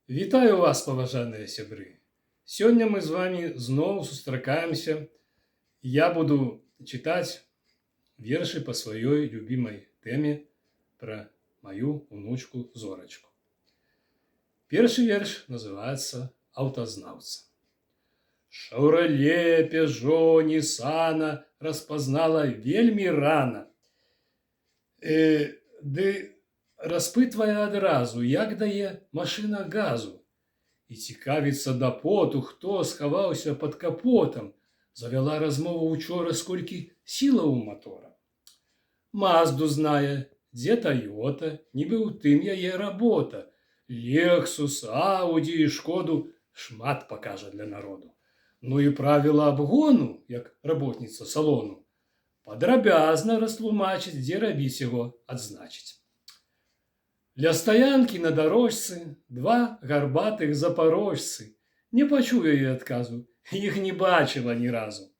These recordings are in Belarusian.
Вітаю вас, паважаныя сябры! Сёння мы з вамі зноў сустракаемся. Я буду чытаць вершы па сваёй любімай тэме пра маю унучку Зорачку. Першы верш называецца «Аўтазнаўца». «Шаўрале, Пежо, Ніссана распазнала вельмі рана». Ды распытвае адразу, як дае машына газу. І цікавіцца да поту, хто схаваўся пад капотам. Завяла размову учора, сколькі сіла ў матора. Мазду знае, дзе Тойота, нібы ў тым яе работа. Лексус, Ауді і Шкоду шмат пакажа для народу. Ну і правіла абгону, як работніца салону, падрабязна растлумачыць, дзе рабіць яго адзначыць. Ля стаянкі на дарожцы два гарбатых запорожцы. Не пачуў яе адказу, іх не бачыла ні разу.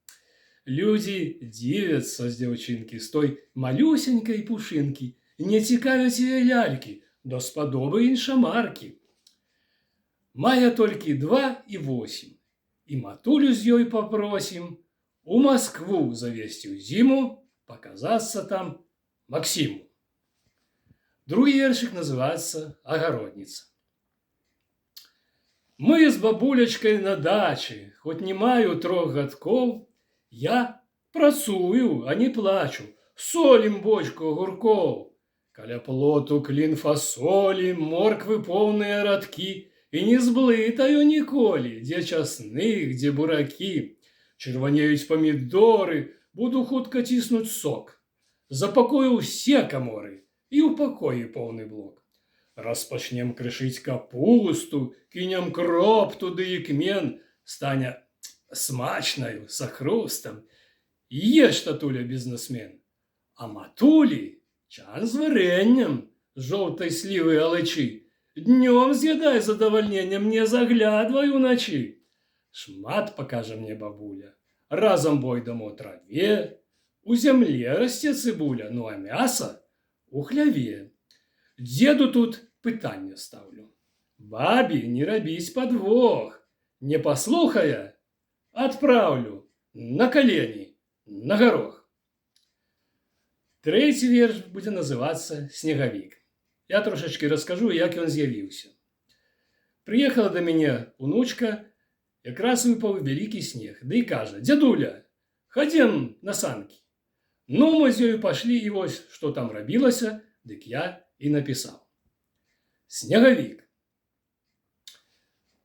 Людзі дзівяцца з дзяўчынкі, з той малюсенькай пушынкі, не цікавяць яе лялькі, даспадобы іншамаркі. Мае толькі 2 і 8, і матулю з ёй папросім у Маскву завесці ў зіму, паказацца там Максіму. Другі вершик называется «Агародница». Мы з бабулечкой на даче, хоть не маю 3 гадкоў, я працую, а не плачу, солім бочку огуркоў. Каля плоту клін фасолі, морквы поўныя радкі, і не зблытаю ніколі, дзе часных, дзе буракі. Чырванеюць памідоры, буду хутка ціснуць сок. Запакую ўсе каморы, і ў пакоі поўны блок. Распачнем крышыць капусту, кінем кроп туды і кмен, стане смачнаю, са хрустам. Еш, татуля, бізнесмен. А матулі чан з варэннем, з жоўтай слівы алычы. Днём з'ядай задавальненнем, не заглядвай уначы. Шмат пакажа мне бабуля, разам бойдам у траве. У зямле расце цыбуля, ну а мяса у хляве. Дзеду тут пытанне стаўлю. Бабе не рабіць падвох. Не паслухае, адпраўлю на калені, на гарох. Трэці верш будзе называцца «Снегавік». Я трошачки раскажу, як ён з'явіўся. Прыехала да мяне унучка, якраз выпаў вялікі снег, ды і кажа: «Дзядуля, хадзем на санкі». Ну, мы з ёю пашлі, і вось, што там рабілася, дык я і напісаў. Снегавік.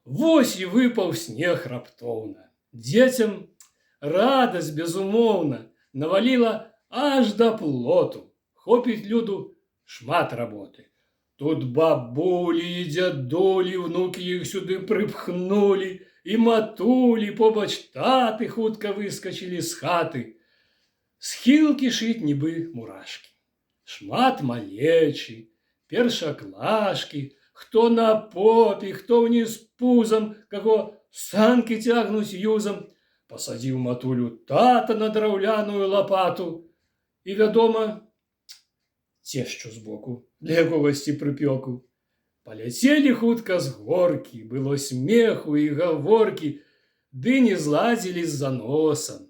Вось і выпаў снег раптоўна. Дзецям радасць безумоўна наваліла аж да плоту. Хопіць люду шмат работы. Тут бабулі і дзядулі, внукі іх сюды прыпхнулі, і матулі побач таты хутка выскачылі з хаты. Схілкі шыць нібы мурашкі. Шмат малечы, першаклашкі, хто на попе, хто ўніз пузам, каго санкі цягнуць юзам. Пасадзіў матулю тата на драўляную лапату. І, вядома, цешчу збоку для якогасьці прыпёку. Паляцелі хутка з горкі, было смеху і гаворкі, ды не зладзілі з заносам.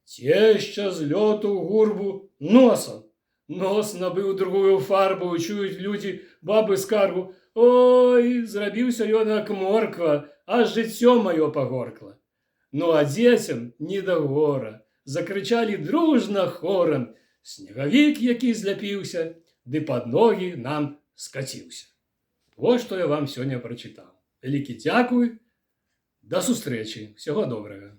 Цешча з лёту гурбу носам. Нос набыў другую фарбу, чуюць людзі бабы скаргу. Ой, зрабіўся ён як морква, аж жыццё маё пагоркла. Ну а дзецям не да гора. Закрычалі дружна хорам. Снегавік, які зляпіўся, ды пад ногі нам скаціўся. Вот што я вам сёння прачытаў. Вялікі дзякуй, да сустрэчы, усяго добрага.